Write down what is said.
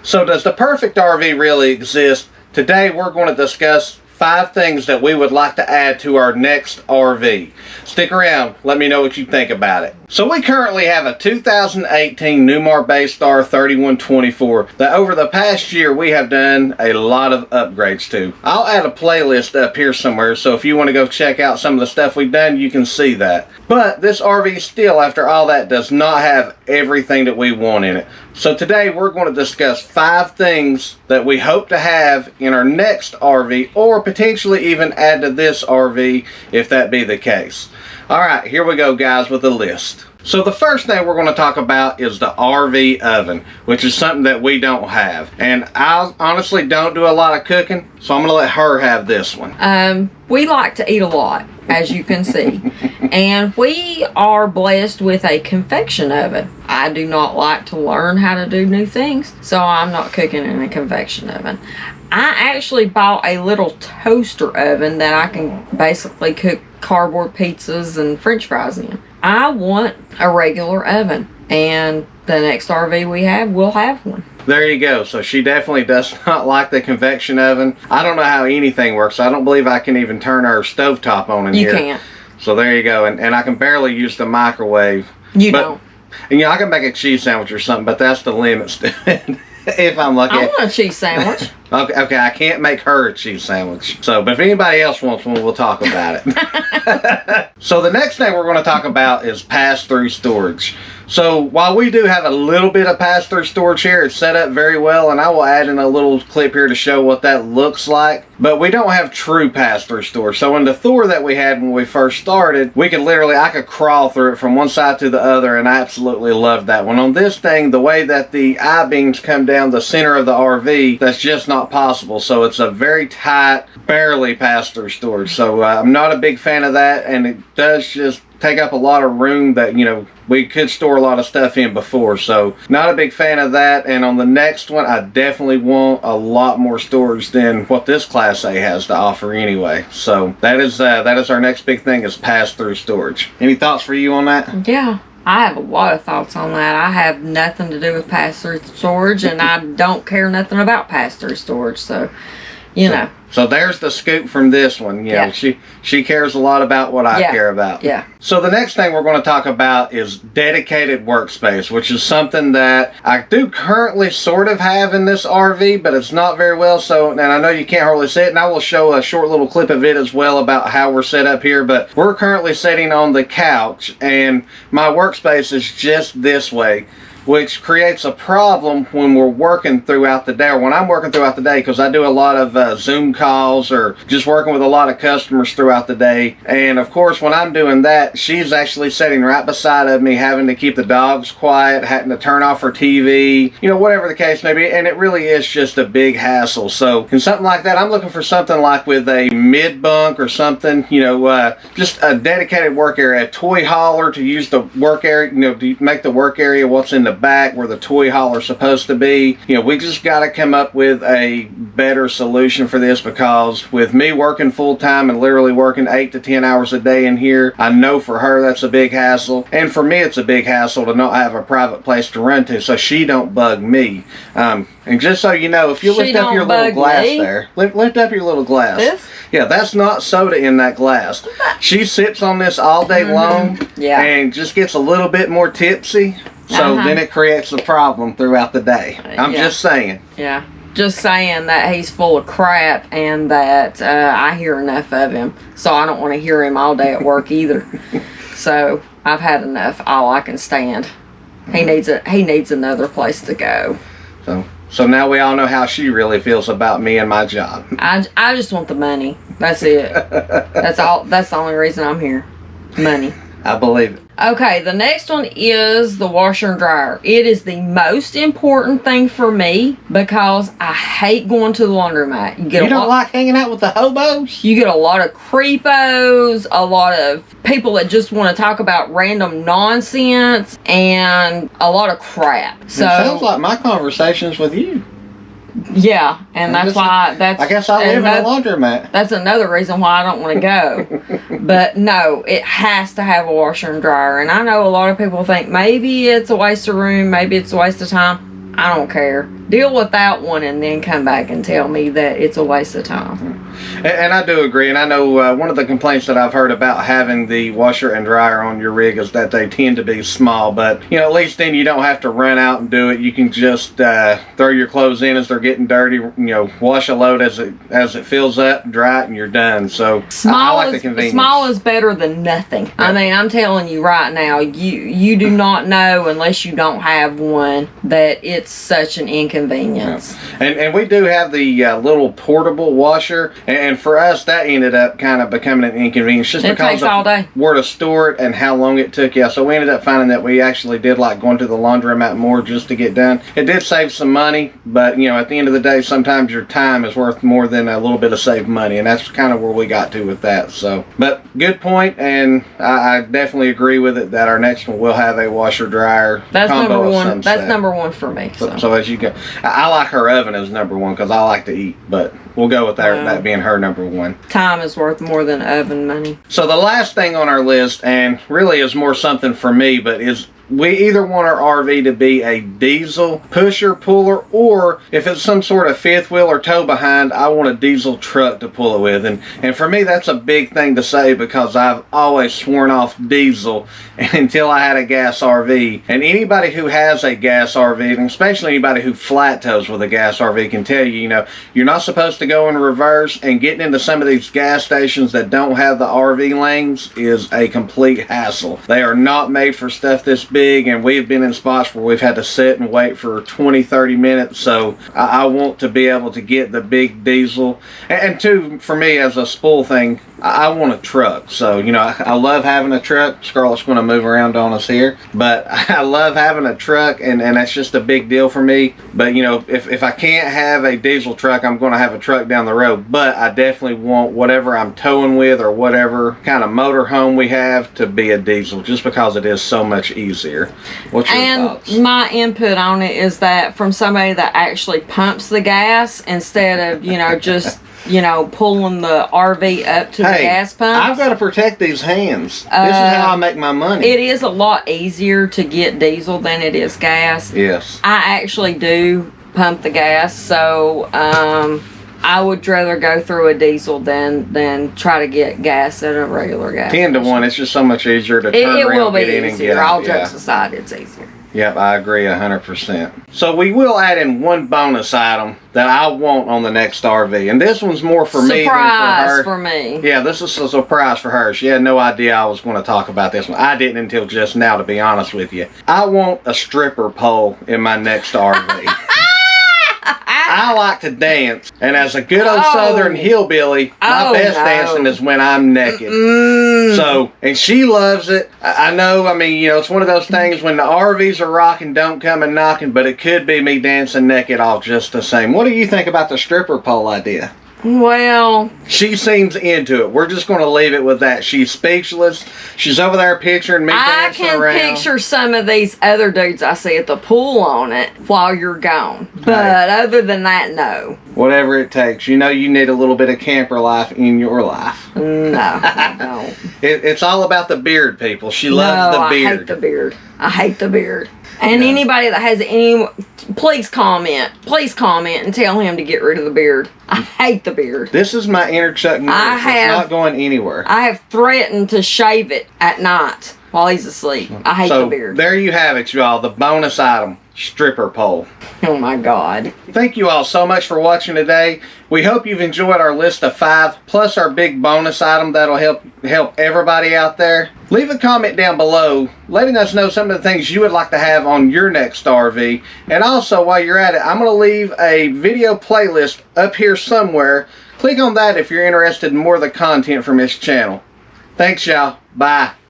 So does the perfect RV really exist? Today we're going to discuss 5 things that we would like to add to our next RV. Stick around, let me know what you think about it. So we currently have a 2018 Newmar Baystar 3124 that over the past year we have done a lot of upgrades to. I'll add a playlist up here somewhere, so if you want to go check out some of the stuff we've done, you can see that. But this RV still, after all that, does not have everything that we want in it. So today we're going to discuss 5 things that we hope to have in our next RV, or potentially even add to this RV if that be the case. Alright, here we go guys with the list. So the first thing we're going to talk about is the RV oven, which is something that we don't have. And I honestly don't do a lot of cooking, so I'm going to let her have this one. We like to eat a lot, as you can see. And we are blessed with a convection oven. I do not like to learn how to do new things, so I'm not cooking in a convection oven. I actually bought a little toaster oven that I can basically cook cardboard pizzas and french fries in. I want a regular oven, and the next RV we have will have one. There you go. So she definitely does not like the convection oven. I don't know how anything works. I don't believe I can even turn our stovetop on in here. You can't. So there you go. And I can barely use the microwave. You don't. And I can make a cheese sandwich or something, but that's the limits to it. If I'm lucky. I want a cheese sandwich. Okay, I can't make her a cheese sandwich. So, but if anybody else wants one, we'll talk about it. So the next thing we're going to talk about is pass-through storage. So while we do have a little bit of pass-through storage here, it's set up very well, and I will add in a little clip here to show what that looks like. But we don't have true pass-through storage. So in the Thor that we had when we first started, we could literally, I could crawl through it from one side to the other, and I absolutely loved that one. On this thing, the way that the I-beams come down the center of the RV, that's just not possible. So it's a very tight, barely pass-through storage. So I'm not a big fan of that, and it does just take up a lot of room that, you know, we could store a lot of stuff in before. So not a big fan of that. And on the next one, I definitely want a lot more storage than what this Class A has to offer anyway. So that is our next big thing, is pass-through storage. Any thoughts for you on that? Yeah. I have a lot of thoughts on that. I have nothing to do with pass-through storage, and I don't care nothing about pass-through storage, so, you know. So there's the scoop from this one. You know, she cares a lot about what I care about. Yeah. So the next thing we're going to talk about is dedicated workspace, which is something that I do currently sort of have in this RV, but it's not very well. So, and I know you can't hardly see it, and I will show a short little clip of it as well about how we're set up here. But we're currently sitting on the couch, and my workspace is just this way, which creates a problem when we're working throughout the day, or when I'm working throughout the day, because I do a lot of Zoom calls or just working with a lot of customers throughout the day. And of course, when I'm doing that, she's actually sitting right beside of me, having to keep the dogs quiet, having to turn off her TV, you know, whatever the case may be. And it really is just a big hassle. So in something like that, I'm looking for something like with a mid bunk or something, you know, just a dedicated work area, a toy hauler to use the work area, you know, to make the work area what's in the back where the toy hauler's supposed to be. You know, we just got to come up with a better solution for this, because with me working full-time and literally working 8 to 10 hours a day in here, I know for her that's a big hassle, and for me it's a big hassle to not have a private place to run to, so she don't bug me. And just so you know, if you lift up your little glass there, lift up your little glass. This? Yeah, that's not soda in that glass. She sips on this all day long, and just gets a little bit more tipsy. So then it creates a problem throughout the day. I'm just saying. Yeah. Just saying that he's full of crap, and that I hear enough of him. So I don't want to hear him all day at work either. So I've had enough. All I can stand. He needs another place to go. So now we all know how she really feels about me and my job. I just want the money. That's it. That's all. That's the only reason I'm here. Money. I believe it. Okay, the next one is the washer and dryer. It is the most important thing for me, because I hate going to the laundromat. You don't like hanging out with the hobos? You get a lot of creepos, a lot of people that just want to talk about random nonsense, and a lot of crap. So it sounds like my conversations with you. Yeah, and that's why I guess I live in a laundromat. That's another reason why I don't want to go. But no, it has to have a washer and dryer. And I know a lot of people think maybe it's a waste of room, maybe it's a waste of time. I don't care. Deal with that one and then come back and tell me that it's a waste of time. And I do agree, and I know one of the complaints that I've heard about having the washer and dryer on your rig is that they tend to be small, but you know, at least then you don't have to run out and do it. You can just throw your clothes in as they're getting dirty, you know, wash a load as it fills up, dry it, and you're done. So I like the convenience. Small is better than nothing. Yep. I mean, I'm telling you right now, you do not know unless you don't have one that it's such an inconvenience. Yep. And we do have the little portable washer, and for us that ended up kind of becoming an inconvenience just because of where to store it and how long it took. Yeah, so we ended up finding that we actually did like going to the laundromat more just to get done. It did save some money, but you know, at the end of the day, sometimes your time is worth more than a little bit of saved money, and that's kind of where we got to with that. So, but good point, and I definitely agree with it that our next one will have a washer dryer combo of some set. That's number one for me. So as you go, I like her oven as number one because I like to eat, but we'll go with that being her number one. Time is worth more than oven money. So the last thing on our list, and really is more something for me, but is we either want our RV to be a diesel pusher puller, or if it's some sort of fifth wheel or tow behind, I want a diesel truck to pull it with. And for me, that's a big thing to say because I've always sworn off diesel until I had a gas RV. And anybody who has a gas RV, and especially anybody who flat tows with a gas RV, can tell you, you know, you're not supposed to go in reverse, and getting into some of these gas stations that don't have the RV lanes is a complete hassle. They are not made for stuff this big, and we've been in spots where we've had to sit and wait for 20-30 minutes. So I want to be able to get the big diesel, and two, for me as a spool thing, I want a truck. So you know, I love having a truck. Scarlett's going to move around on us here, but I love having a truck, and that's just a big deal for me. But you know, if I can't have a diesel truck, I'm going to have a truck down the road. But I definitely want whatever I'm towing with or whatever kind of motor home we have to be a diesel, just because it is so much easier. What's your thoughts? My input on it is that from somebody that actually pumps the gas instead of, you know, just you know, pulling the RV up to the gas pump. I've got to protect these hands. This is how I make my money. It is a lot easier to get diesel than it is gas. Yes. I actually do pump the gas, so I would rather go through a diesel than try to get gas at a regular gas 10 to 1. It's just so much easier to turn around, it will be get in, and easier. get out. All jokes aside, it's easier. Yep, I agree 100%. So we will add in one bonus item that I want on the next RV. And this one's more for me than for her. Surprise for me. Yeah, this is a surprise for her. She had no idea I was going to talk about this one. I didn't until just now, to be honest with you. I want a stripper pole in my next RV. I like to dance, and as a good old southern hillbilly, my best dancing is when I'm naked. So, and she loves it. I know, I mean, you know, it's one of those things when the RVs are rocking, don't come and knocking, but it could be me dancing naked all just the same. What do you think about the stripper pole idea? Well, she seems into it. We're just going to leave it with that. She's speechless. She's over there picturing me dancing around. I can picture some of these other dudes I see at the pool on it while you're gone. But other than that, no. Whatever it takes. You know, you need a little bit of camper life in your life. No, I don't. It's all about the beard, people. She loves the beard. I hate the beard. I hate the beard. And anybody that has any, please comment and tell him to get rid of the beard. I hate the beard. This is my inner Chuck Norris. It's not going anywhere. I have threatened to shave it at night while he's asleep. I hate the beard. There you have it, y'all. The bonus item, stripper pole. Oh my God. Thank you all so much for watching today. We hope you've enjoyed our list of 5, plus our big bonus item that'll help everybody out there. Leave a comment down below letting us know some of the things you would like to have on your next RV. And also, while you're at it, I'm going to leave a video playlist up here somewhere. Click on that if you're interested in more of the content from this channel. Thanks, y'all. Bye.